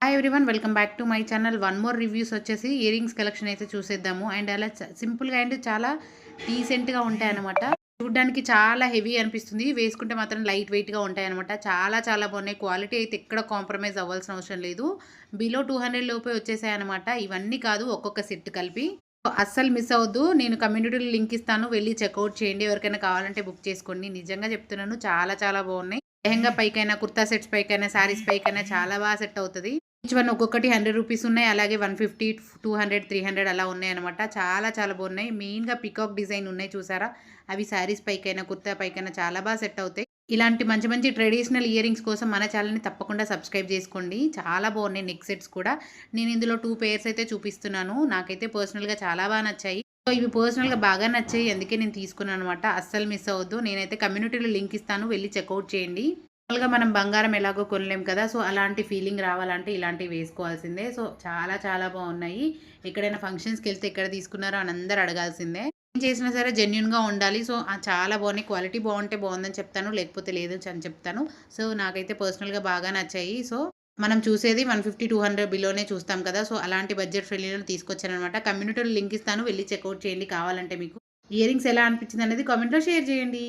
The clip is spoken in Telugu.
Hi everyone, welcome back to my channel. One more reviews వచ్చేసి ఇయర్ రింగ్స్ కలెక్షన్ అయితే చూసేద్దాము. అండ్ అలా సింపుల్గా అండ్ చాలా డీసెంట్గా ఉంటాయన్నమాట. చూడ్డానికి చాలా హెవీ అనిపిస్తుంది, వేసుకుంటే మాత్రం లైట్ వెయిట్గా ఉంటాయన్నమాట. చాలా చాలా బాగున్నాయి. క్వాలిటీ అయితే ఎక్కడ కాంప్రమైజ్ అవ్వాల్సిన అవసరం లేదు. బిలో 200 లోపే వచ్చేసాయన్నమాట. ఇవన్నీ కాదు, ఒక్కొక్క సెట్ కలిపి. అస్సలు మిస్ అవ్వద్దు. నేను కమ్యూనిటీలో లింక్ ఇస్తాను, వెళ్ళి చెక్అవుట్ చేయండి. ఎవరికైనా కావాలంటే బుక్ చేసుకోండి. నిజంగా చెప్తున్నాను, చాలా చాలా బాగున్నాయి. లెహంగా పైకైనా, కుర్తా సెట్స్ పైకైనా, శారీస్ పైకైనా చాలా బాగా సెట్ అవుతుంది. ఈచ్ వన్ ఒక్కొక్కటి 100 రూపీస్ ఉన్నాయి. అలాగే 150, 200, 300 అలా ఉన్నాయన్నమాట. చాలా చాలా బాగున్నాయి. మెయిన్‌గా పీకాక్ డిజైన్ ఉన్నాయి చూసారా? అవి శారీస్ పైకైనా, కుర్తా పైకైనా చాలా బాగా సెట్ అవుతాయి. ఇలాంటి మంచి మంచి ట్రెడిషనల్ ఇయర్ రింగ్స్ కోసం మన ఛానల్‌ని తప్పకుండా సబ్స్క్రైబ్ చేసుకోండి. చాలా బాగున్నాయి నెక్ సెట్స్ కూడా. నేను ఇందులో 2 పెయిర్స్ అయితే చూపిస్తున్నాను. నాకైతే పర్సనల్‌గా చాలా బాగా నచ్చాయి. సో, ఇవి పర్సనల్‌గా బాగా నచ్చాయి. అందుకే నేను తీసుకున్నాననమాట. అస్సలు మిస్ అవ్వద్దు. నేనైతే కమ్యూనిటీలో లింక్ ఇస్తాను, వెళ్లి చెక్అవుట్ చేయండి. నార్మల్‌గా మనం బంగారం ఎలాగో కొనలేం కదా! సో, అలాంటి ఫీలింగ్ రావాలంటే ఇలాంటివి వేసుకోవాల్సిందే. సో, చాలా చాలా బావున్నాయి. ఎక్కడైనా ఫంక్షన్స్‌కెళ్తే ఎక్కడ తీసుకున్నారో అని అందరూ అడగాల్సిందే. ఏం చేసినా సరే జెన్యూన్‌గా ఉండాలి. సో, చాలా బావున్నాయి. క్వాలిటీ బావుంటే బావుందని చెప్తాను, లేకపోతే లేదు అని చెప్తాను. సో, నాకైతే పర్సనల్‌గా బాగా నచ్చాయి. సో, మనం చూసేది 150, 200 బిలోనే చూస్తాం కదా! సో, అలాంటి బడ్జెట్ ఫ్రెండ్లీలో తీసుకొచ్చాననమాట. కమ్యూనిటీలో లింక్ ఇస్తాను, వెళ్లి చెక్అవుట్ చేయండి కావాలంటే మీకు. ఇయర్ రింగ్స్ ఎలా అనిపించిందనేది కామెంట్‌లో షేర్ చేయండి.